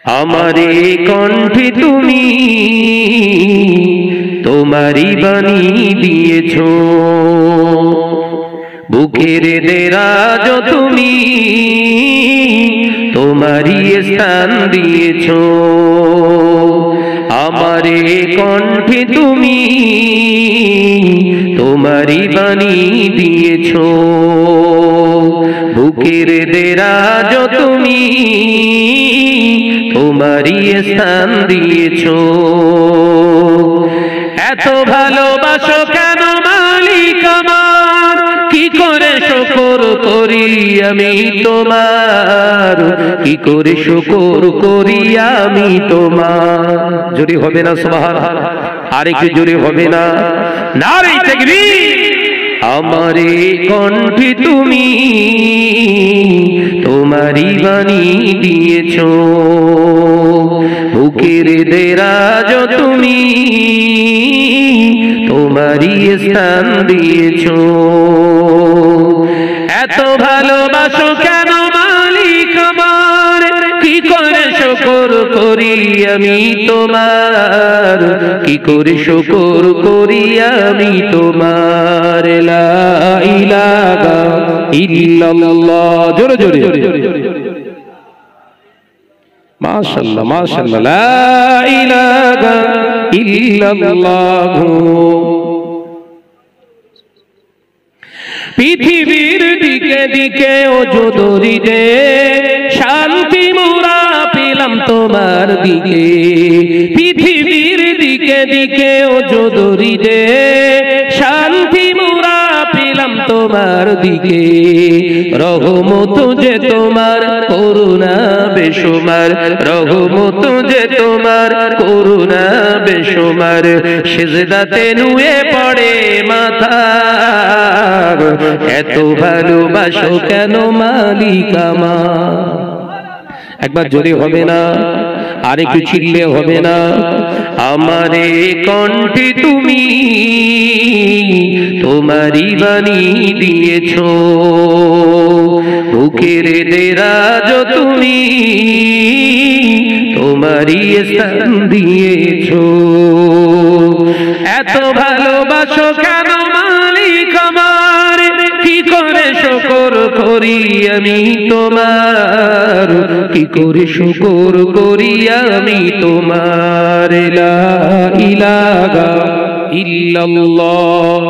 আমারে কণ্ঠে তুমি তোমারি বাণী দিয়েছো, বুকের দেরাজ তুমি তোমারি স্থান দিয়েছো। আমারে কণ্ঠে তুমি তোমারি বাণী দিয়েছো, বুকের দেরাজ তুমি তোমারি স্থান দিয়েছো। এত ভালোবাসো কেন মালিক আমার, কি করে শুকর করি আমি তোমার, কি করে শুকর করি আমি তোমার। জোরে হবে না সুবহানাল্লাহ? আর একটু জোরে হবে না? নারে তাকবীর। আমারে কণ্ঠে তুমি তোমারি বাণী দিয়েছো, বুকের দেরাজ তুমি তোমারি স্থান দিয়েছো। এত ভালোবাসো কেন মালিক আমার, কি করে শুকর করি আমি তোমার, কি করে শুকর করি আমি তোমার। লা ইলাহা ইল্লাল্লাহ। জোরে জোরে মাশাআল্লাহ মাশাআল্লাহ। লা ইলাহা ইল্লাল্লাহ। পৃথিবীর দিকে দিকে ও যদরিতে শান্তি মোরা পেলাম তোমার দিকে, পৃথিবীর দিকে দিকে ও যদরিতে শান্তি মোরা পেলাম তোমার দিকে। রহমত যে তোমার করুণা বেশুমার, রহমত যে তোমার করুণা বেশুমার। সিজদাতে নুয়ে পড়ে মাথা, এত ভালোবাসো কেন মালিক আমার। একবার জোরে হবে না? আর একটু চিল্লে হবে না? আমারে কণ্ঠে তুমি তোমারি বাণী দিয়েছো, বুকের দেরাজ তুমি তোমারি স্থান দিয়েছো। এত ভালোবাসো কেন মালিক আমার, কি করে শুকর করি আমি তোমার, কি করে শুকর করি আমি তোমার। লা ইলাহা ইল্লাল্লাহ।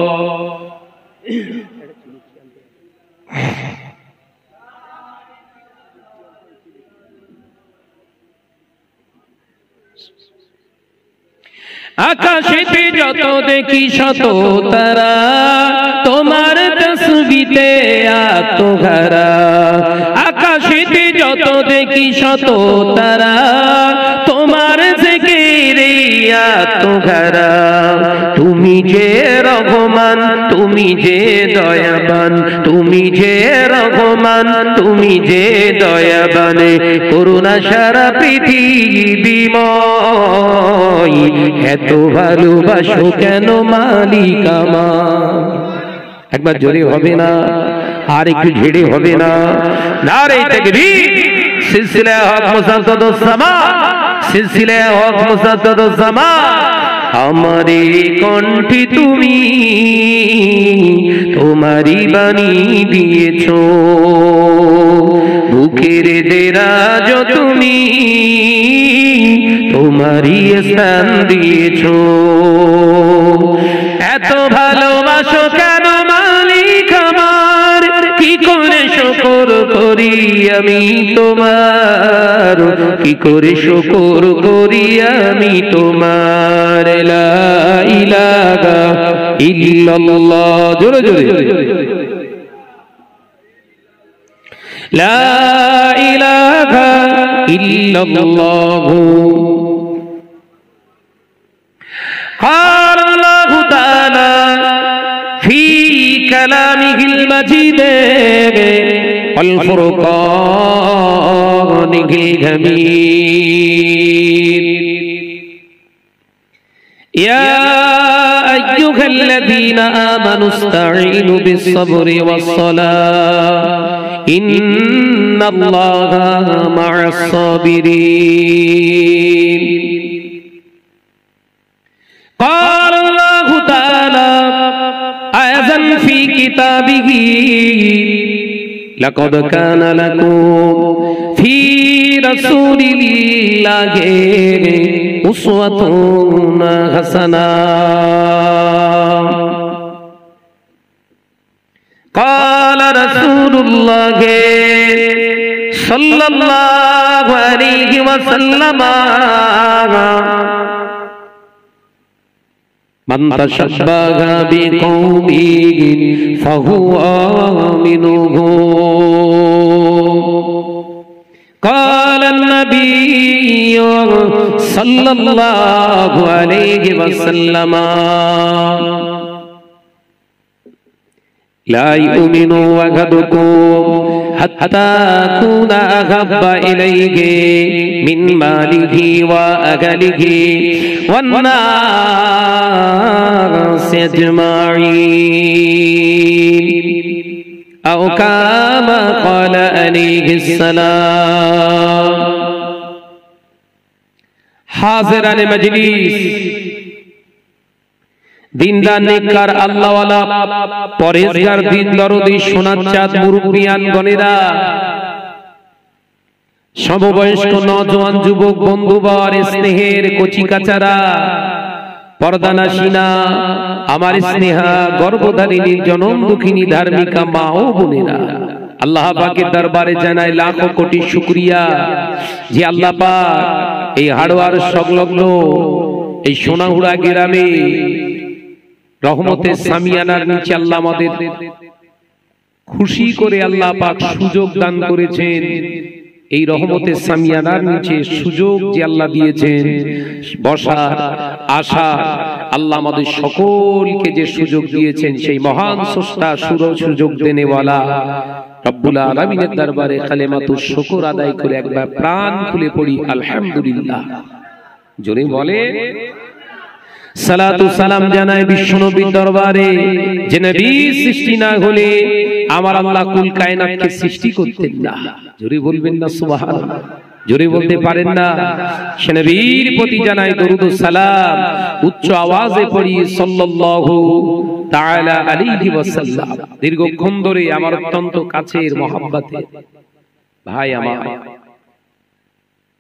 আকাশেতে যত দেখি শত তারা, তোমার তসবিতে আত্মহারা। আকাশেতে যত দেখি শত তারা, তোমার জিকিরে আত্মহারা। তুমি যে রহমান, তুমি যে দয়াবান, তুমি যে রহমান, তুমি যে দয়াবান। করুণা সারা পৃথিবীময়, এত ভালোবাসো কেন মালিক আমার। একবার জোরে হবে না? আর একটু ঝেড়ে হবে না? নারে তাকবীর। সিলসিলা হক মুসাদ্দাদুস সামা, সিলসিলা হক মুসাদ্দাদুস সামা। আমারে কণ্ঠে তুমি তোমারি বাণী দিয়েছো, বুকের দেরাজ তুমি তোমারি স্থান দিয়েছো। এত ভালোবাসো কেন মালিক আমার, কি করে শুকর করি আমি তোমার, কি করে শুকর করি আমি তোমার। লা ইলাহা ইল্লাল্লাহ। জোরে জোরে। লা ইলাহা ইল্লাল্লাহ। قال الله تعالى في كلامه المجيد والفرقان الحميد. يا أيها الذين آمنوا استعينوا بالصبر والصلاة ইন্নাল্লাহা মা'আস সাবিরিন। قال الله تعالى أيضا في كتابه لقد كان لكم في رسول الله أسوة حسنة قال رسول الله صلى الله عليه وسلم من تشبه بقوم فهو منهم قال النبي صلى الله عليه وسلم لا يؤمن أحدكم حتى أكون أحب إليه من ماله وأهله والناس أجمعين أو كما قال عليه السلام। حاضران مجلس দিনদার নেককার আল্লাহওয়ালা পরেজগার দিন দরদি সোনার চাঁদ মুরব্বিয়ান গণেরা, সমবয়স্ক নওজোয়ান যুবক বন্ধুবর, স্নেহের কচিকাচারা, পর্দানাসীনা, আমার স্নেহা গর্ভধারিণী জনম দুঃখিনী ধার্মিকা মা ও বোনেরা, আল্লাহ পাকের দরবারে জানাই লাখো কোটি শুকরিয়া যে আল্লাহ পাক এই হাড়োয়ার সংলগ্ন এই সোনাহুড়া গ্রামে রহমতের সামিয়ানার নিচে আল্লাহ আমাদের খুশি করে আল্লাহ পাক সুযোগ দান করেছেন। এই রহমতের সামিয়ানার নিচে সুযোগ যে আল্লাহ দিয়েছেন বসার আশা, আল্লাহ আমাদের সকলকে যে সুযোগ দিয়েছেন সেই মহান স্রষ্টা সুযোগ দেনেওয়ালা রব্বুল আলামিনের দরবারে কালেমাতুশ শুকর আদায় করে একবার প্রাণ খুলে পড়ি আলহামদুলিল্লাহ। জোরে বলে সালাতু সালাম জানায় বিশ্বনবীর দরবারে যে নবী সৃষ্টি না হলে আমার আল্লাহ কুল কায়নাতকে সৃষ্টি করতেন না। জোরে বলবেন না সুবহানাল্লাহ? জোরে বলতে পারেন না? সে নবীর প্রতি জানাই দরুদ ও সালাম, উচ্চ আওয়াজে পড়ি সাল্লাল্লাহু তাআলা আলাইহি ওয়াসাল্লাম। দীর্ঘক্ষণ ধরে আমার অত্যন্ত কাছের মহব্বতে ভাই আমার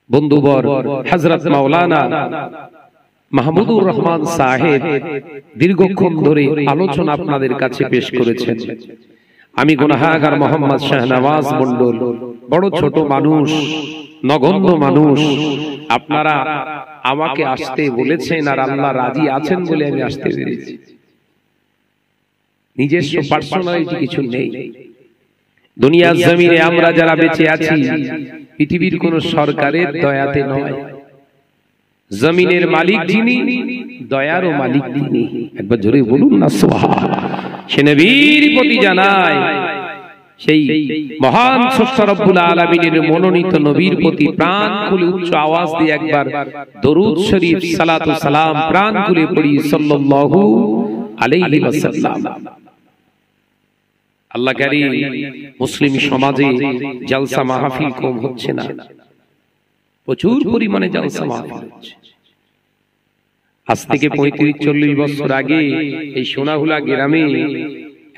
বন্ধুবর হযরত মাওলানা মাহমুদুর রহমান সাহেব দীর্ঘক্ষণ ধরে আলোচনা আপনাদের কাছে পেশ করেছেন। আমি গুনাহগার মোহাম্মদ শাহনওয়াজ মন্ডল, বড় ছোট মানুষ, নগণ্য মানুষ, আপনারা আমাকে আসতে বলেছেন আর আল্লাহ রাজি আছেন বলে আমি আসতে পেরেছি। নিজস্ব পার্সোনালিটি কিছু নেই। দুনিয়ার জমিনে আমরা যারা বেঁচে আছি পৃথিবীর কোন সরকারের দয়াতে নয়, জমিনের মালিক যিনি, দয়ারও মালিক তিনি। একবার জোরে বলুন না সুবহানাল্লাহ। সে নবীর প্রতি জানায় সেই মহান স্রষ্টা রব্বুল আলামিনের মনোনীত নবীর প্রতি প্রাণ খুলে উচ্চ আওয়াজ দিয়ে একবার দরুদ শরীফ সালাতু সালাম প্রাণ খুলে পড়ি সাল্লাল্লাহু আলাইহি ওয়াসাল্লাম। আল্লাহ কারীম মুসলিম সমাজে জলসা মাহফিল কম হচ্ছে না, প্রচুর পরিমাণে জলসা মাহফিল হচ্ছে। আজ থেকে 35-40 বছর আগে এই সোনাহুলা গ্রামে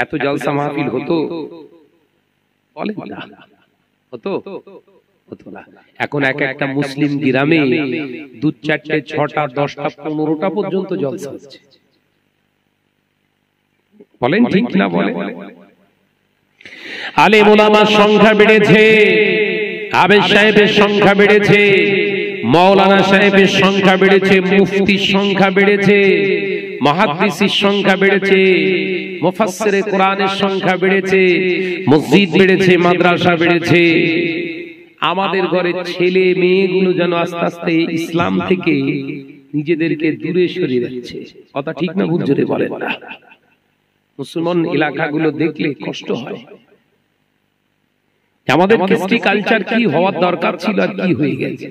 এত জলসা মাহফিল হতো? বলেন না, হতো? হতো না। এখন এক একটা মুসলিম গ্রামে 2, 4, 6, 10, 15টা পর্যন্ত জলসা হচ্ছে। বলেন ঠিক না? বলেন। আলেম ওলামার সংখ্যা বেড়েছে, আবেদ সাহেবের সংখ্যা বেড়েছে, মাওলানা সাহেবের সংখ্যা বেড়েছে, মুফতির সংখ্যা বেড়েছে, মুহাদ্দিসের সংখ্যা বেড়েছে, মুফাসসিরে কোরআনের সংখ্যা বেড়েছে, মসজিদ বেড়েছে, মাদ্রাসা বেড়েছে। আমাদের ঘরের ছেলে মেয়েগুলো যেন আস্তে আস্তে ইসলাম থেকে নিজেদেরকে দূরে সরিয়ে রাখছে। কথা ঠিক না ভুল? জোরে বলেন না। মুসলমান এলাকাগুলো দেখলে কষ্ট হয়। আমাদের কৃষ্টি কালচার কি হওয়ার দরকার ছিল আর কি হয়ে গেছে।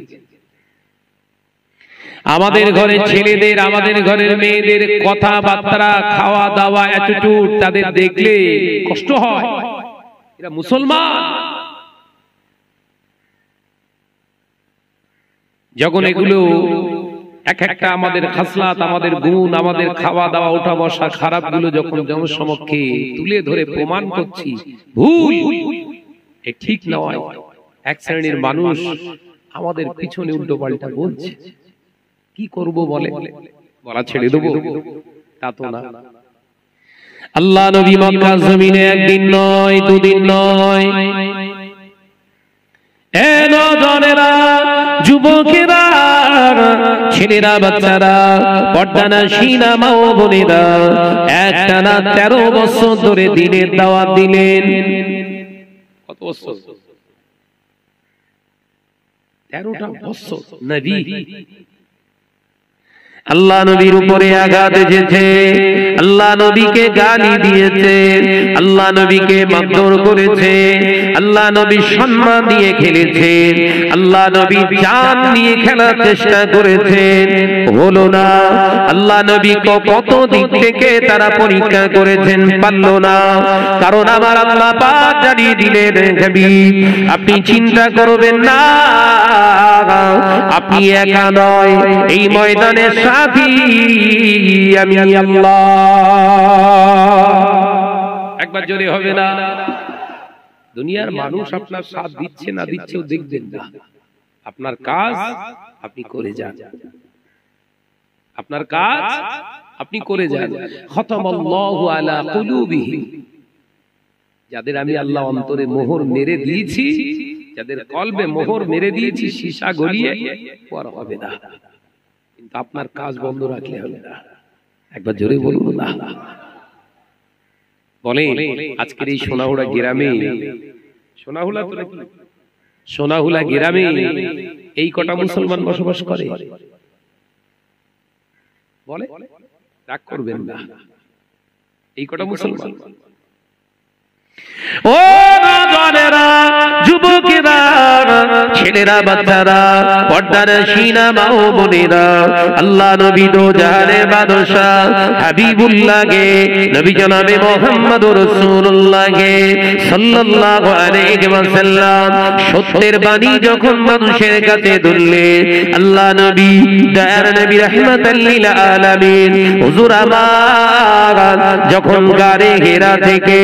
আমাদের ঘরে ছেলেদের, আমাদের ঘরের মেয়েদের কথাবার্তা, খাওয়া দাওয়া, অ্যাটিটিউড তাদের দেখলে কষ্ট হয়। এরা মুসলমান, যখন এগুলো এক একটা আমাদের খাসলাত, আমাদের গুণ, আমাদের খাওয়া দাওয়া, ওঠা বসা খারাপ গুলো যখন জনসমক্ষে তুলে ধরে প্রমাণ করছি ভুল, এ ঠিক নয়, এক শ্রেণীর মানুষ আমাদের পিছনে উল্টো পাল্টা বলছে, কি করব বলে, বলা ছেড়ে দেবো? তা তো না। আল্লাহ নবী মক্কার জমিনে একদিন নয়, দুদিন নয়, নজনেরা, যুবকেরা, ছেলেরা, বাচ্চারা, পর্দানাশীনা মা ও বোনেরা একটানা 13 বছর ধরে দিনের দাওয়াত দিলেন। কত বছর? 13টা বছর নবী। আল্লাহ নবীর উপরে আঘাত এসেছে, আল্লাহ নবীকে গালি দিয়েছে, আল্লাহ নবীকে মারধর করেছে, আল্লাহ নবী সম্মান দিয়ে খেলেছেন, আল্লাহ নবী জান নিয়ে খেলার চেষ্টা করেছেন, হলো না। আল্লাহ নবী কত দিক থেকে তারা পরীক্ষা করেছেন, পারল না। কারণ আমার আল্লাহ পাক জানিয়ে দিলেন, হাবিব আপনি চিন্তা করবেন না, আপনি একা নয়, এই ময়দানে সাথী আমি আল্লাহ। একবার জোরে হবে না? দুনিয়ার মানুষ আপনার সাথ দিচ্ছে না দিচ্ছেও দেখবেন না, আপনার কাজ আপনি করে যান, আপনার কাজ আপনি করে যান। খতামাল্লাহু আলা কুলুবিহিম, যাদের আমি আল্লাহ অন্তরে মোহর মেরে দিয়েছি, যাদের কলবে মোহর মেরে দিয়েছি, সীসা গলিয়ে পর হবে না, কিন্তু আপনার কাজ বন্ধ রাখলে হবে না। একবার জোরে বলুন না। বলে আজকের এই সোনাহুড়া গ্রামে, সোনাহুলা গ্রামে এই কটা মুসলমান বসবাস করে, বলে রাগ করবেন না, এই কটা মুসলমান। ও নওজোয়ানেরা, যুবকেরা, ছেলেরা, বাচ্চারা, পর্দানাশীনা মা ও বোনেরা, আল্লাহ নবী দো জাহানের বাদশা হাবিবুল্লাহকে, নবী জনাবে মুহাম্মদুর রাসূলুল্লাহকে সাল্লাল্লাহু আলাইহি ওয়াসাল্লাম সত্যের বাণী যখন মানুষের কাছে ধরলেন, আল্লাহ নবী দয়ার নবী রাহমাতাল লিল আলামিন হুজুর আমার যখন গারে হেরা থেকে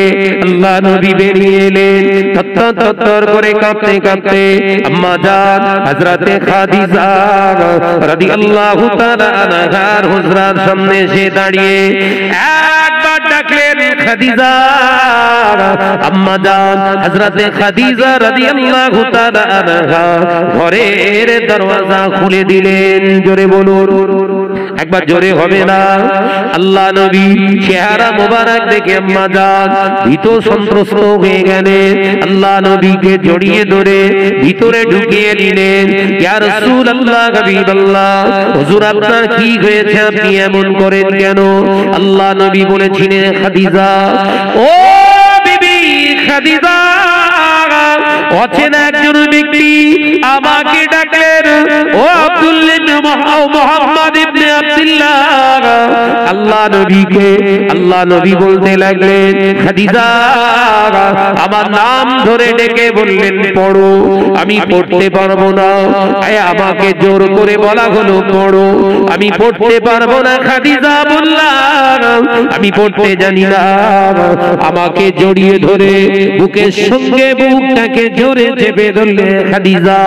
আল্লাহ নবী বেরিয়ে এলেন, থরথর করে কাঁপতে কাঁপতে আম্মা জান হযরতে খাদিজা রাদিয়াল্লাহু তাআলা আনহার হুজরার সামনে এসে দাঁড়িয়ে একবার ডাকলেন, খাদিজা। আম্মা জান হযরতে খাদিজা রাদিয়াল্লাহু তাআলা আনহা ঘরের দরওয়াজা খুলে দিলেন। জোরে বলুন, একবার জোরে হবে না? আল্লাহ নবী চেহারা মোবারক দেখে আম্মা জান ভীত সন্ত্রস্ত হয়ে গেলেন, আল্লাহ নবীকে জড়িয়ে ধরে ভিতরে ঢুকিয়ে নিলেন। ইয়া রাসূলুল্লাহ, হাবিবাল্লাহ, হুজুর আপনার কি হয়েছে, আপনি এমন করেন কেন? আল্লাহ নবী বলেছিলেন, খাদিজা, ও বিবি খাদিজা, অচেনা একজন ব্যক্তি আমাকে ডাকলেন, ও আব্দুল্লাহ ইবনে মুহাম্মদ ইবনে আব্দুল্লাহ। আল্লাহ নবীকে আল্লাহ নবী বলতে লাগলেন, খাদিজা আমার নাম ধরে ডেকে বললেন পড়ো। আমি পড়তে পারবো না, আমাকে জোর করে বলা হলো পড়ো, আমি পড়তে পারবো না। খাদিজা বললাম আমি পড়তে জানি না। আমাকে জড়িয়ে ধরে বুকের সঙ্গে বুকটাকে জোরে চেপে ধরলে খাদিজা,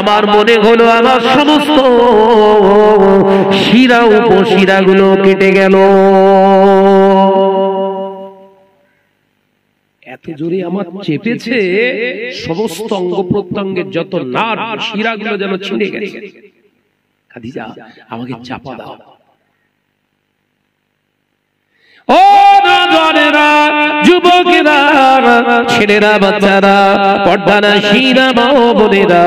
আমার মনে হলো আমার সমস্ত শিরা উপশিরা গুলো কেটে গেল। এত জোরে আমার চেপেছে, সমস্ত অঙ্গ প্রত্যঙ্গের যত নার্ভ শিরাগুলো যেন ছিঁড়ে গেছে। খাদিজা আমাকে চাপা দাও। ও নওজোয়ানেরা, যুবকেরা, ছেলেরা, বাচ্চারা, পর্দানাশীনা মা ও বোনেরা,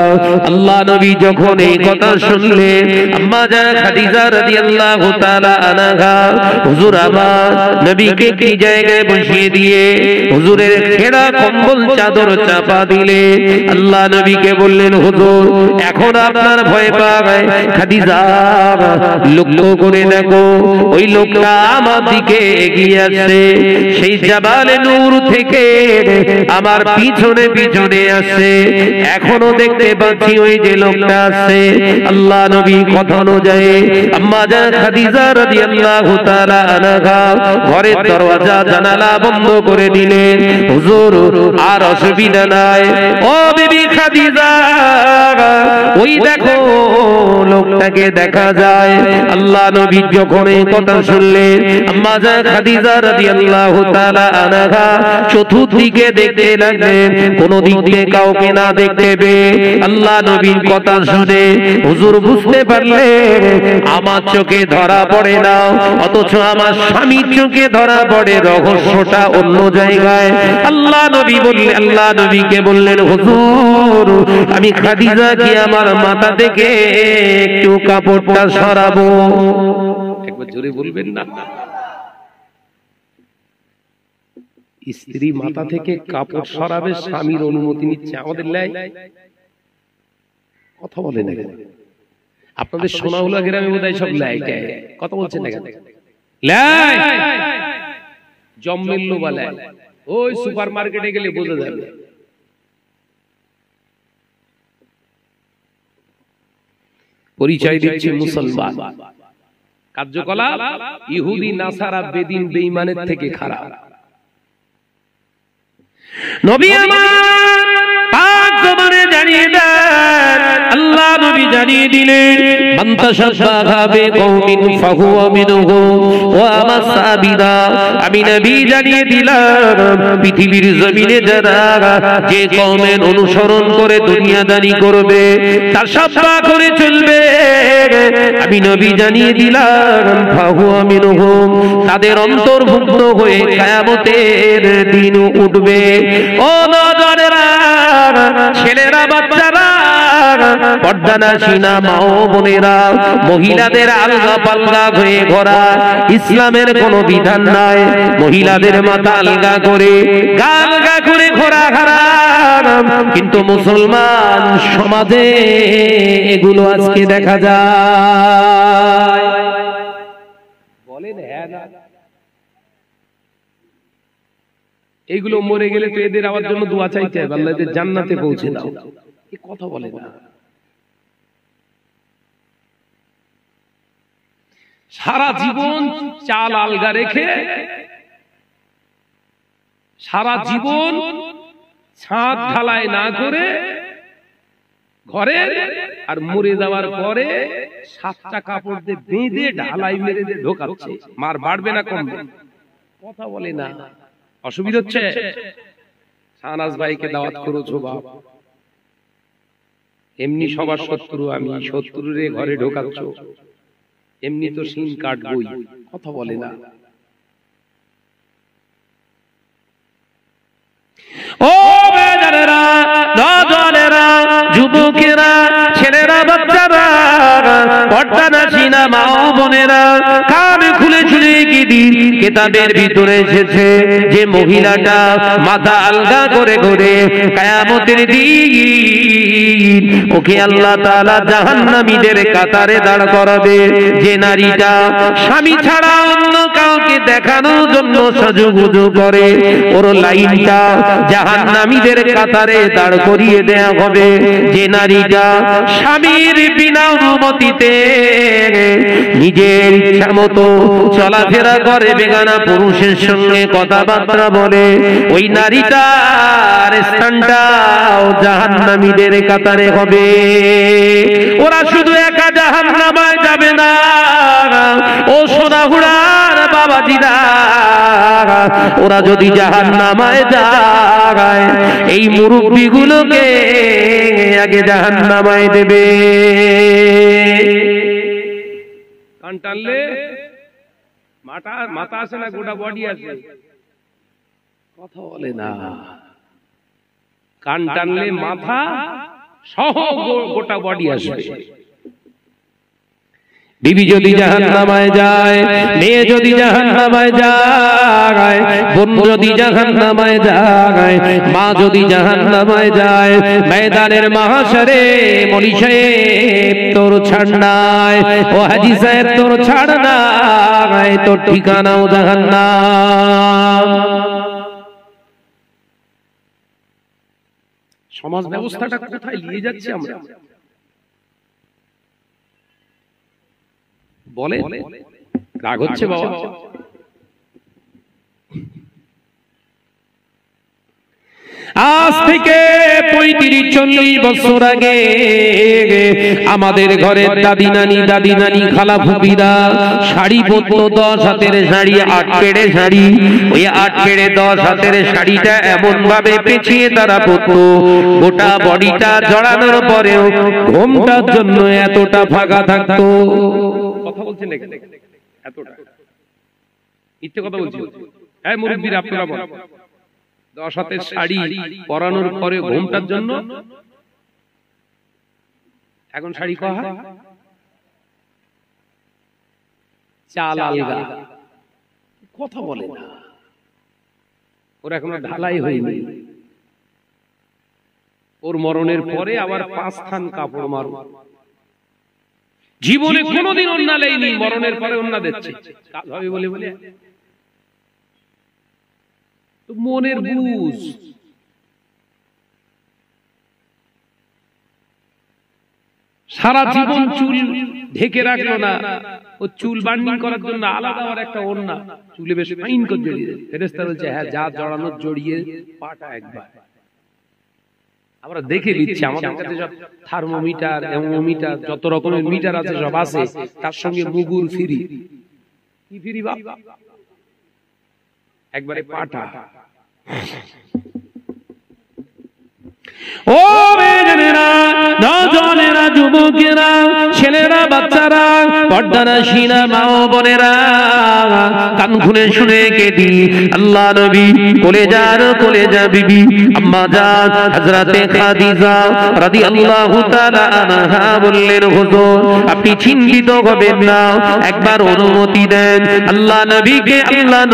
আল্লাহ নবী যখন এই কথা শুনলেন, আম্মা জান খাদিজা রাদিয়াল্লাহু তাআলা আনহা হুজুর আমার নবীকে কি জায়গায় বসিয়ে দিয়ে হুজুরের ছেঁড়া কম্বল চাদর চাপা দিলে আল্লাহ নবীকে বললেন, হুজুর এখন আপনার ভয় পায়। খাদিজা লক্ষ্য করে দেখো, ওই লোকটা আমার দিকে এগিয়ে আসে, সেই জাবালে নূর থেকে আমার পিছনে পিছনে আসে। এখনো দেখতে পাচ্ছি ওই যে লোকটা আছে। আল্লাহ নবী কথা অনুযায়ী আম্মা জান খাদিজা রাদিয়াল্লাহু তাআলা আনহা ঘরের দরওয়াজা জানালা বন্ধ করে দিলেন। হুজুর আর অসুবিধা নাই, ও বিবি খাদিজা ওই দেখো লোকটাকে দেখা যায়। আল্লাহ নবী যখন এই কথা শুনলেন আম্মা জান খাদিজা রাদিয়াল্লাহু তাআলা আনহা চতুর্দিকে দেখতে লাগলেন, কোন দিক থেকে কাউকে না দেখতে পেয়ে আল্লাহ নবীর কথা শুনে হুজুর বুঝতে পারলেন আমার চোখে ধরা পড়ে না, অথচ আমার স্বামীর চোখে ধরা পড়ে, রহস্যটা অন্য জায়গায়। আল্লাহ নবীকে বললেন হুজুর আমি খাদিজা কি আমার মাথা থেকে একটু কাপড়টা সরাবো? একবার জোরে বলবেন না। স্ত্রী মাথা থেকে কাপড় সরাবে, স্বামীর অনুমতি নিচ্ছে, আমাদের লাই কথা বলে না। আপনাদের সোনাউলা গ্রামে বোধহয় সব লাই কথা বলছেন না কেন? লাই জম্মেল্লো বলে, ওই সুপার মার্কেটে গেলে বোঝা যাবে। পরিচয় দিচ্ছে মুসলমান, কার্যকলাপ ইহুদি নাসারা বেদিন বেঈমানের থেকে খারাপ। নবী আমার পাক জবানে জানিয়ে দেন, আল্লাহ নবী জানিয়ে দিলেন মান তাশাব্বাহা বিকওমিন ফাহুয়া মিনহুম ওয়া আমা সাবিরা। আমি নবী জানিয়ে দিলাম পৃথিবীর জমিনে যারা যে কওমের অনুসরণ করে দুনিয়াদারি করবে, তাশাব্বাহ করে চলবে, আমি নবী জানিয়ে দিলাম ফাহুয়া মিনহুম, তাদের অন্তর্ভুক্ত হয়ে কিয়ামতের দিন উঠবে। ও নজরেরা, ছেলেরা, বাচ্চারা, পর্দানাশীনা মা ও বোনেরা, মহিলাদের আলগা পালগা হয়ে ঘোরা ইসলামের কোনো বিধান নাই। মহিলাদের মাথা আলগা করে গা আলগা করে ঘোরা হারাম, কিন্তু মুসলমান সমাজে এগুলো আজকে দেখা যায়। বলেন হ্যাঁ না? এইগুলো মরে গেলে তো এদের আমার জন্য দোয়া চাইতে হবে, আল্লাহ এদের জান্নাতে পৌঁছে দাও। এই কথা বলে না। সারা জীবন চাল আলগা রেখে, সারা জীবন ছাদ ঢালাই না করে ঘরে, আর মরে যাওয়ার পরে 7টা কাপড় দিয়ে বেঁধে ঢালাই মেরে দিয়ে ঢোকাচ্ছে। মার বাড়বে না কমবে? কথা বলে না। অসুবিধা হচ্ছে? শাহনাজ ভাইকে দাওয়াত করেছো বাপ, এমনি সবার শত্রু আমি, শত্রুরে ঘরে ঢোকাচ্ছ, এমনি তো সিন কাটবই। কথা বলে না। ও বেজারেরা, নজরেরা, যুবকেরা, ছেলেরা, বাচ্চারা, পর্দানাশীনা মা ও বোনেরা, কান খুলে শুনে কি দিন কিতাবের ভিতরে এসেছে যে মহিলাটা মাথা আলগা করে ঘুরে কিয়ামতের দিন ওকে আল্লাহ তাআলা জাহান্নামীদের কাতারে দাঁড় করাবে। যে নারীটা স্বামী ছাড়া অন্য কাউকে দেখানোর জন্য সাজুগুজু করে, ওর লাইনটা জাহান্নামীদের কাতারে দাঁড় করিয়ে দেয়া হবে। যে নারীটা স্বামীর বিনা অনুমতিতে নিজের ইচ্ছা মতো চলাফেরা করে, বেগানা পুরুষের সঙ্গে কথাবার্তা বলে, ওই নারীটার স্থানটাও জাহান্নামীদের কাতারে হবে। ওরা শুধু একা জাহান্নামায় যাবে না, ও সোনাহুড়ার বাবাজিরা, ওরা যদি জাহান্নামায় যায় এই মুরব্বিগুলোকে আগে জাহান্নামায় দেবে। কান টানলে মাথা আসে না, গোটা বডি আসে। কথা বলে না। কান টানলে মাথা সহ গোটা বডি আসবে। বিবি যদি জাহান্নামায় যায়, মেয়ে যদি জাহান্নামায় যায়, বোন যদি জাহান্নামায় যায়, মা যদি জাহান্নামায় যায়, ময়দানের মাহশরে মৌলী সাহেব তোর ছাড় নাই, ও হাজী সাহেব তোর ছাড় নাই, তোর ঠিকানাও জাহান্নাম। সমাজ ব্যবস্থাটা কোথায় নিয়ে যাচ্ছে আমরা বলে? রাগ হচ্ছে বাবা? আজ থেকে 35-40 বছর আগে আমাদের ঘরের দাদি নানি খালা ফুপিরা শাড়ি পরতো, 10 হাতের শাড়ি, 8 পেড়ে শাড়ি। ওই 8 পেড়ে 10 হাতের শাড়িটা এমন ভাবে পেঁচিয়ে তারা পরতো, গোটা বডিটা জড়ানোর পরেও ঘোমটার জন্য এতটা ফাঁকা থাকতো। কথা বলছেন নাকি? এতটা মিথ্যে কথা বলছি? হ্যাঁ মুরব্বিরা আপনারা বলেন, 10 হাতের শাড়ি পরানোর পরে ঘোমটার জন্য এখন শাড়ি কহা চাল আলগা। কথা বলে না, ওর এখনো ঢালাই হয়নি। ওর মরণের পরে আবার 5 থান কাপড় মারো। জীবনে কোনোদিন ওন্না লেয়নি, মরণের পরে ওন্না দিচ্ছে কাজ হবে বলে বলে। মনের বুঝ। সারা জীবন চুল ঢেকে রাখলো না, ও চুল বান্ডিং করার জন্য আলাদা আর একটা ওড়না চুলে বেশ ফাইন করে জড়িয়ে দেয়। ফেরেশতা বলছে হ্যাঁ যা জড়ানো জড়িয়ে পাটা একবার। আমরা দেখে দিচ্ছি, আমাদের কাছে সব থার্মোমিটার, এমোমিটার, যত রকমের মিটার আছে সব আছে, তার সঙ্গে মুগুর ফ্রি। কি ফ্রি বাপ? একবারে পাটা। ও মেয়েরা, নজনেরা, যুবকেরা, ছেলেরা, বাচ্চারা, পর্দারা, শিনা, মা ও বোনেরা, কান খুলে শুনে কেঁদি। আল্লাহ নবী কলেজা বিবি আম্মা জান হযরতে খাদিজা রাদিয়াল্লাহু তাআলা আনহা বললেন, হুজুর আপনি চিন্তিত হবেন না, একবার অনুমতি দেন। আল্লাহ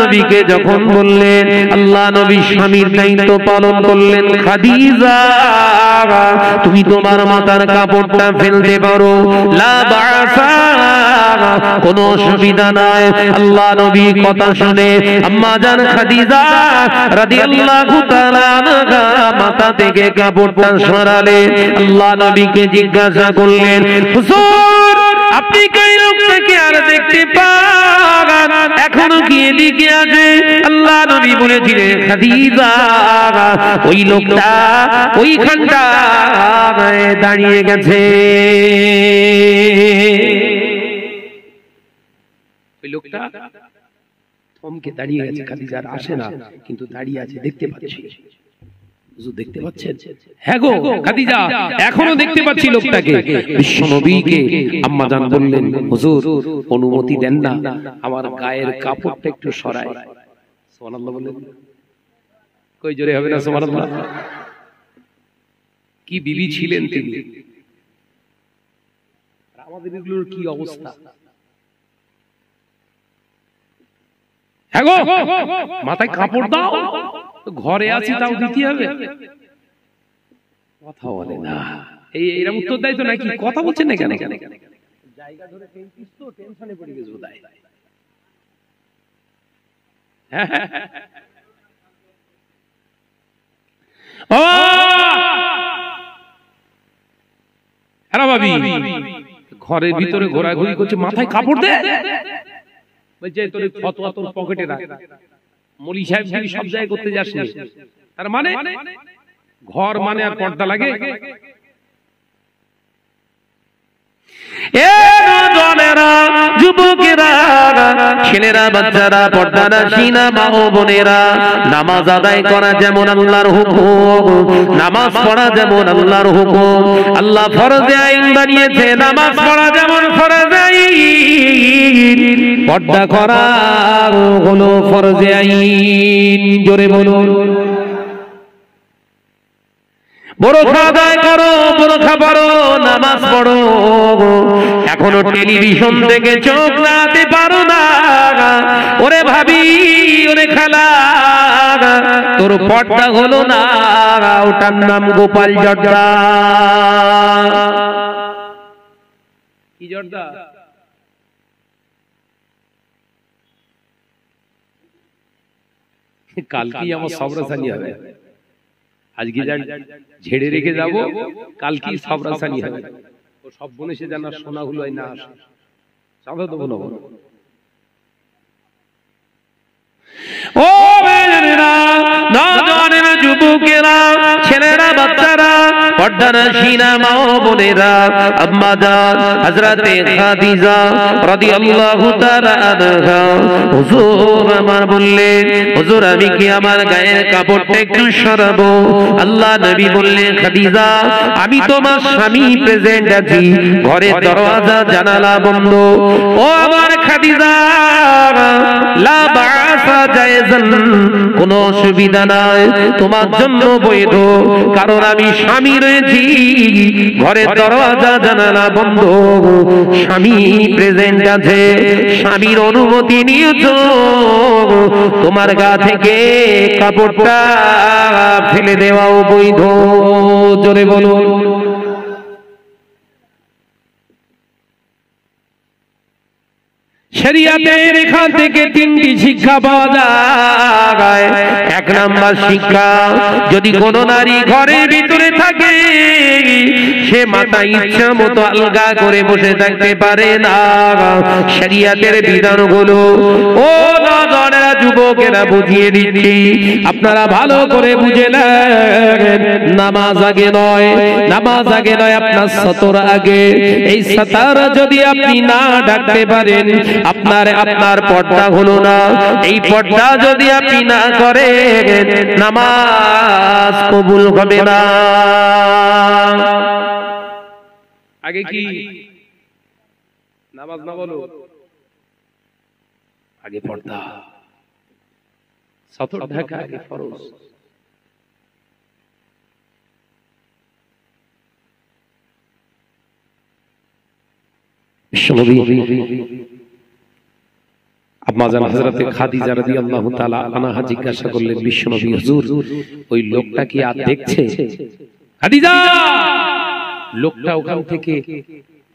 নবীকে যখন বললেন, আল্লাহ নবী স্বামীর দায়িত্ব পালন করলেন। খাদিজা তুমি তোমার মাথার কাপড়টা ফেলতে পারো, লা বাসা, কোনো অসুবিধা নাই। আল্লাহ নবী কথা শুনে আম্মা জান খাদিজা রাদিয়াল্লাহু তাআলা আনহা মাথা থেকে কাপড়টা সরালেন। আল্লাহ নবীকে জিজ্ঞাসা করলেন, হুজুর আপনি কি লোকটাকে আর দেখতে পান? এখনো কি এদিকে আছে? আল্লাহ নবী বলেছিলেন, খাদিজা ওই লোকটা ওইখানটা দাঁড়িয়ে গেছে। ওই লোকটা থমকে দাঁড়িয়ে গেছে। খাদিজা আসে না, কিন্তু দাঁড়িয়ে আছে, দেখতে পাচ্ছি। হুজুর দেখতে পাচ্ছেন? হ্যাঁ গো খাদিজা, এখনো দেখতে পাচ্ছি লোকটাকে। বিশ্বনবীকে আম্মা জান বললেন, হুজুর অনুমতি দেন না, আমার গায়ের কাপড়টা একটু সরায়। সুবহানাল্লাহ বলেন, কই জোরে হবে না সুবহানাল্লাহ? কি বিবি ছিলেন তিনি। আমাদের এগুলোর কি অবস্থা? হ্যাঁ গো মাথায় কাপড় দাও, ঘরে আছি তাও দিতে হবে। কথা বলে না, এইরকম উত্তর দেয় তো নাকি? কথা বলছেন না কেন? জায়গা ধরে টেনশনে পড়ে গেছে বোধহয়। ঘরের ভিতরে ঘোরাঘুরি করছে, মাথায় কাপড় দে, বলছে তোর ফতোয়া তোর পকেটে রাখ। মৌলী সাহেব সব জায়গায় করতে যাস না। তার মানে ঘর মানে আর পর্দা লাগে? যুবকেরা, ছেলেরা, বাচ্চারা, পর্দারা, শিনা, মা ও বোনেরা, নামাজ আদায় করা যেমন আল্লাহর হুকুম, নামাজ পড়া যেমন আল্লাহর হুকুম। আল্লাহ ফরজে আইন বানিয়েছে, নামাজ পড়া যেমন ফরজে আইন, পর্দা করা হলো ফরজে আইন। জোরে বলুন। বোরখা আদায় করো, বোরখা পড়ো, নামাজ পড়ো, এখনো টেলিভিশন থেকে চোখ রাখতে পারো না। ওরে ভাবি, ওরে খালা, তোর পর্দা হলো না, ওটার নাম গোপাল জর্দা। কি জর্দা? কালকে আমার সবরাসানি হবে, আজকে ঝেড়ে রেখে যাব, কালকে সবরাসানি হবে। ও সব বনে সে জানার সোনাগুলো না আসে, সাদা দেবো না। ও মেয়েরা, নওজওয়ানেরা, যুবকেরা, ছেলেরা, বাচ্চারা, পর্দানশীনা মা ও বোনেরা, আম্মা জান হযরতে খাদিজা রাদিয়াল্লাহু তাআলা আনহা হুজুর আমার বললেন, হুজুর আমি কি আমার গায়ের কাপড়টা একটু সরাবো? আল্লাহ নবী বললেন, খাদিজা আমি তোমার স্বামী প্রেজেন্ট আছি, ঘরের দরজা জানালা বন্ধ। ও আমার খাদিজা, লা বাসা জায়েজান, কোনো অসুবিধা নাই, তোমার জন্য বৈধ, কারণ আমি স্বামী রয়েছি, ঘরের দরজা জানালা বন্ধ, স্বামী প্রেজেন্ট আছে, স্বামীর অনুমতি নিয়েছো, তোমার গা থেকে কাপড়টা ফেলে দেওয়াও বৈধ। জোরে বলো। শরিয়াতের এখান থেকে তিনটি শিক্ষা পাওয়া যায়। এক নাম্বার শিক্ষা, যদি কোন নারী ঘরের ভিতরে থাকে, সে মাথা ইচ্ছা মতো আলগা করে বসে থাকতে পারে না। শরিয়াতের বিধানগুলো ও নওজওয়ানেরা, যুবকেরা বুঝিয়ে দিচ্ছি, আপনারা ভালো করে বুঝে নেন। নামাজ আগে নয়, নামাজ আগে নয়, আপনার সতর আগে। এই সতর যদি আপনি না ডাকতে পারেন, আপনার পর্দা হলো না। এই পর্দা যদি আপনি না করেন, নামাজ কবুল হবে না। আগে কি নামাজ না বলো, আগে পর্দা, সতর ঢাকা আগে ফরজ। বিশ্বনবী আম্মা জান হযরতে খাদিজা রাদিয়াল্লাহু তাআলা আনহা জিজ্ঞাসা করলেন, বিশ্বনবী হুজুর ওই লোকটা কি আর দেখছে? খাদিজা, লোকটা ওখান থেকে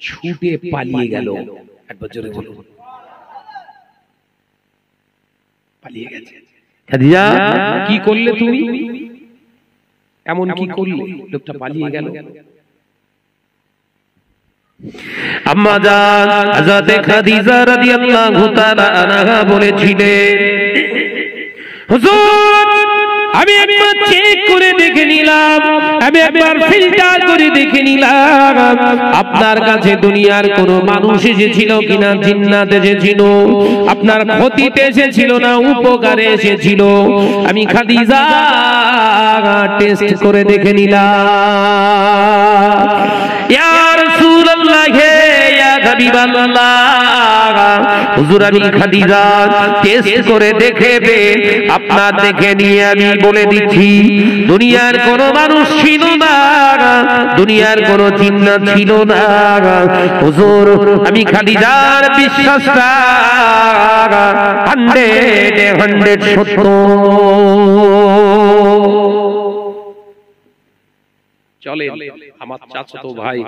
ছুটে পালিয়ে গেল। একবার জোরে বলুন, পালিয়ে গেছে। খাদিজা কি করলে তুমি? এমন কি করলে লোকটা পালিয়ে গেল? আম্মা জান হযরতে খাদিজা রাদিয়াল্লাহু তাআলা আনহা বলেছিলেন, হুজুর আমি একবার চেক করে দেখে নিলাম, আমি একবার ফিল্টার করে দেখে নিলাম, আপনার কাছে দুনিয়ার কোন মানুষ এসেছিল কিনা, জিন্নাত এসেছিল, আপনার ক্ষতিতে এসেছিল না উপকারে এসেছিল, আমি খাদিজা টেস্ট করে দেখে নিলাম। ইয়া রাসূলুল্লাহ, ইয়া হাবিবাল্লাহ, হুজুর আমি খাদিজা টেস্ট করে দেখে আপনার দেখে নিয়ে আমি বলে দিচ্ছি, দুনিয়ার কোন মানুষ ছিল না, দুনিয়ার কোন জিন্নাত ছিল না। হুজুর আমি খাদিজার বিশ্বাসটা 100 সত্য। চলে আমার চাচাতো ভাই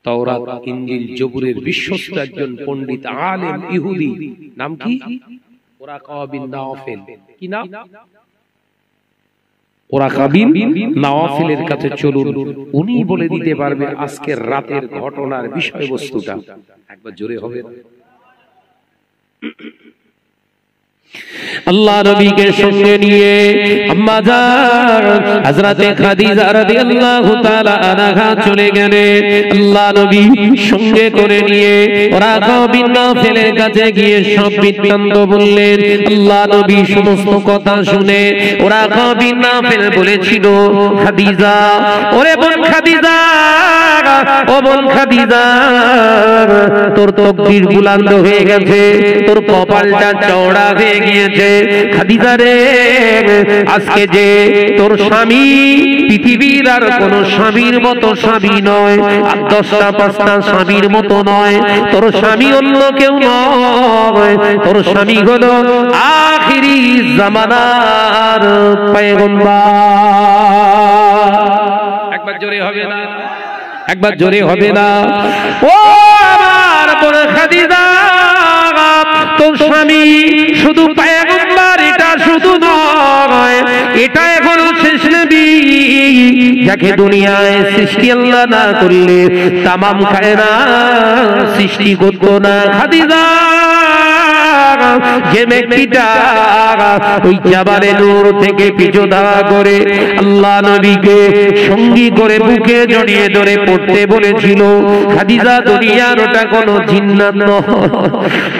তাওরাত, ইনজিল, জবুরের বিশ্বস্ত একজন পণ্ডিত আলেম ইহুদি, নাম কি? ওরাকা বিন নাওফেল। কি নাম? ওরাকা বিন নাওফেলের কাছে চলুন, উনি বলে দিতে পারবে আজকের রাতের ঘটনার বিষয়বস্তুটা। একবার জোরে হবে। আল্লাহ নবীকে সঙ্গে নিয়ে আম্মা জান হযরতে খাদিজা রাদিয়াল্লাহু তাআলা আনহা চলে গেলেন। আল্লাহ নবী সঙ্গে করে নিয়ে ওরাকা বিন নাওফেলের কাছে গিয়ে সব বৃত্তান্ত বললেন। আল্লাহ নবী সমস্ত কথা শুনে ওরাকা বিন নাওফেল বলেছিল, খাদিজা, ওরে বোন খাদিজা, ও বোন খাদিজা, তোর তকদীর বুলন্দ হয়ে গেছে, তোর কপালটা চওড়া হয়ে নিয়েছে, খাদিজা রে আজকে যে তোর স্বামী পৃথিবীর আর কোন স্বামীর মতো স্বামী নয়, আর 10টা 5টা স্বামীর মতো নয়, তোর স্বামী অন্য কেউ নয়, তোর স্বামী হলো আখিরি জামানার পয়গম্বর। একবার জোরে হবে না, একবার জোরে হবে না। ও আমার বোন খাদিজা, তোর স্বামী শুধু পয়গম্বর এটা শুধু নয়, এটা এখনো শেষ নবী, যাকে দুনিয়ায় সৃষ্টি আল্লাহ না করলে তামাম কায়নাত সৃষ্টি করত না। খাদিজা যে ব্যক্তিটা ওই জাবালে নূর থেকে পিছুদা করে আল্লাহ নবীকে সঙ্গী করে বুকে জড়িয়ে ধরে পড়তে বলেছিল, খাদিজা দুনিয়ার ওটা কোনো জিন্নাত নয়,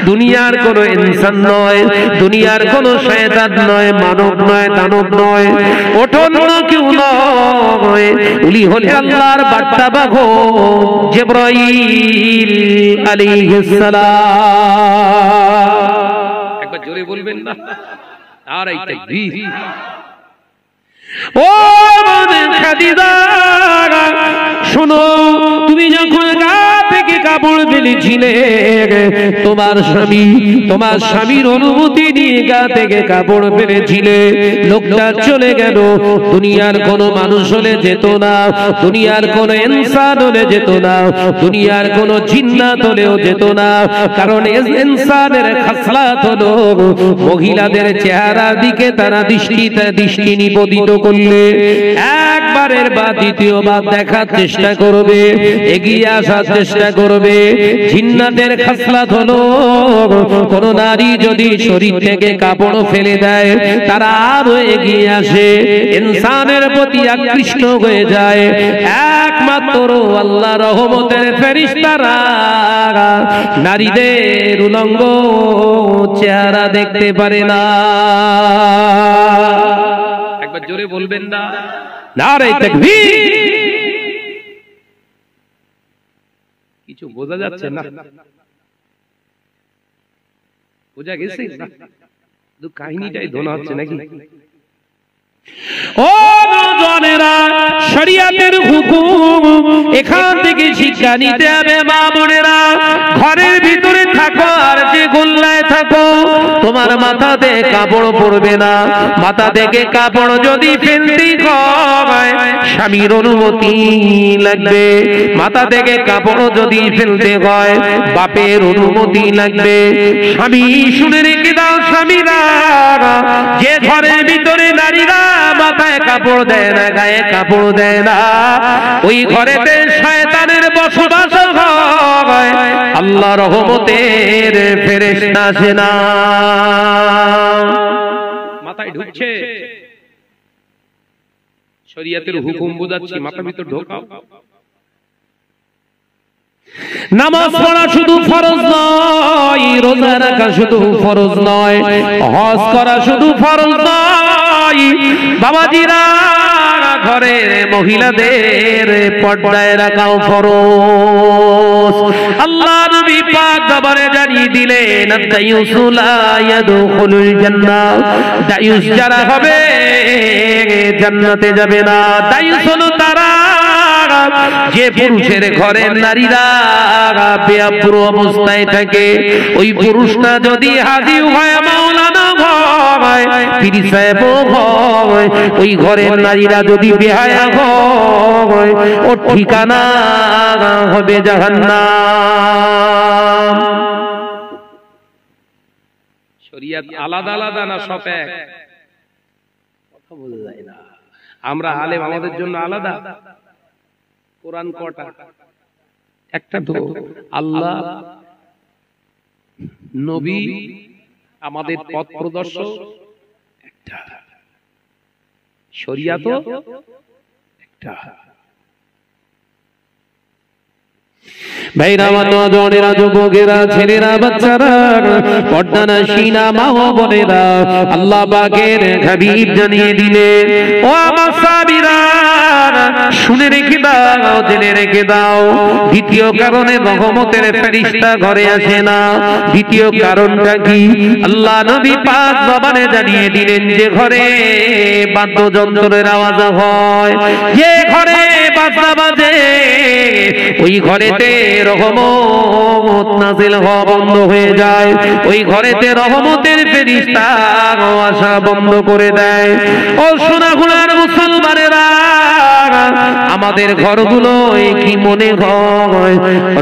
দুনিয়ার কোনো ইনসান নয়, দুনিয়ার কোনো শয়তান নয়, মানব নয়, দানব নয়, ওটা অন্য কেউ নয়, উনি হলেন আল্লাহর বার্তাবাহক জিবরাইল আলাইহিস সালাম। একবার জোরে বলবেন না, আর এই তাকবীর। ও বোন খাদিজা শোনো, তুমি যখন গা থেকে কাপড় ফেলেছিলে, তোমার স্বামীর অনুমতি নিয়ে গা থেকে কাপড় ফেলেছিলে, লোকটা চলে গেল, দুনিয়ার কোন মানুষ হলে যেত না, দুনিয়ার কোন ইনসান হলে যেত না, দুনিয়ার কোন জিন্নাত হলেও যেত না, কারণ ইনসানের খাসলাত হলো মহিলাদের চেহারার দিকে তারা দৃষ্টি নিবদ্ধ করলে একবারের বা দ্বিতীয়বার দেখার চেষ্টা করবে, এগিয়ে আসার চেষ্টা করবে। জিন্নাতের খাসলাত হলো কোন নারী যদি শরীর থেকে কাপড় ফেলে দেয়, তারা আরো এগিয়ে আসে, ইনসানের প্রতি আকৃষ্ট হয়ে যায়। একমাত্র আল্লাহ রহমতের ফেরেশতারা নারীদের উলঙ্গ চেহারা দেখতে পারে না। একবার জোরে বলবেন না, নারে তাকবীর। কিছু বোঝা যাচ্ছে না? বোঝা গেছে না? শুধু কাহিনীটাই ধোনা হচ্ছে নাকি? ও নওজওয়ানেরা, শরিয়াতের হুকুম এখান থেকে শিক্ষা নিতে হবে। মা বোনেরা, ঘরের ভিতরে থাকো আর যে গোল্লায় থাকো, তোমার মাথাতে কাপড় পরবে না। মাথা থেকে কাপড় যদি ফেলতে হয়, স্বামীর অনুমতি লাগবে। মাথা থেকে কাপড় যদি ফেলতে হয়, বাপের অনুমতি লাগবে। স্বামী শুনে রেখে দাও, স্বামীরা, যে ঘরের ভিতরে নারীরা মাথায় কাপড় দেয় না, গায়ে কাপড় দেয় না, ওই ঘরেতে শয়তানের বসবাস হয়, আল্লাহ রহমতের ফেরেশতা আসে না। মাথায় ঢুকছে, শরিয়াতের হুকুম বোঝাচ্ছি, মাথার ভিতর ঢোকাও। নামাজ পড়া শুধু ফরজ নয়, রোজা রাখা শুধু ফরজ নয়, হজ করা শুধু ফরজ নয়। বাবাজিরা, ঘরের মহিলাদের পর্দায় রাখাও ফরজ। আল্লাহ নবী পাক দরবারে জানিয়ে দিলেন, দায়ুসু লা ইয়াদখুলুল জান্নাহ, দায়ুস যারা হবে জান্নাতে যাবে না। দায়ুস হলো তারা যে পুরুষের ঘরের নারীরা বেয়াপুর অবস্থায় থাকে, ওই পুরুষটা যদি হাজি হয়, মাওলানা হয়, পীর সাহেব হয়, ওই ঘরের নারীরা যদি বেহায়া হয়, ওর ঠিকানা হবে জাহান্নাম। শরিয়াত আলাদা আলাদা না সব এক? কথা বোঝা যায় না। আমরা আলেম, আমাদের জন্য আলাদা। কোরআন কটা? একটা তো। আল্লাহ, নবী, আমাদের পথ প্রদর্শক একটা, শরিয়াত একটা। ভাইরা, নজনেরা, যুবকেরা, ছেলেরা, বাচ্চারা, পর্দানাশীনা মা ও বোনেরা, আল্লাহ পাকের হাবিব জানিয়ে দিলেন, ও আমার সাহাবীরা, শুনে রেখে দাও, জেনে রেখে দাও, দ্বিতীয় কারণে রহমতের ফেরেশতা ঘরে আসে না। দ্বিতীয় কারণটা কি? আল্লাহ নবী পাক জবানে জানিয়ে দিলেন, যে ঘরে বাদ্যযন্ত্রের আওয়াজ হয়, যে ঘরে বাজনা বাজে, ওই ঘরেতে রহমত নাযিল হওয়া বন্ধ হয়ে যায়, ওই ঘরেতে রহমতের ফেরেশতা আসা বন্ধ করে দেয়। ও সোনাগুলার মুসলমানেরা, আমাদের ঘরগুলো কি মনে হয়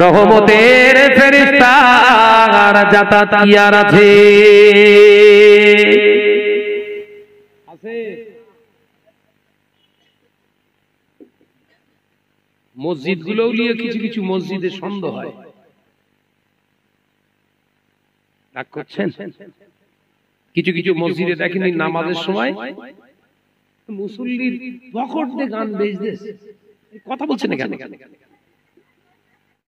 রহমতের ফেরেশতার যাতায়াত কি আর আছে? মসজিদগুলো নিয়ে কিছু কিছু মসজিদে সন্দেহ হয়, রাগ করছেন? কিছু কিছু মসজিদে দেখেন নামাজের সময় মুসল্লির পকেট দিয়ে গান বেজতেছে, কথা বলছেন না কেন?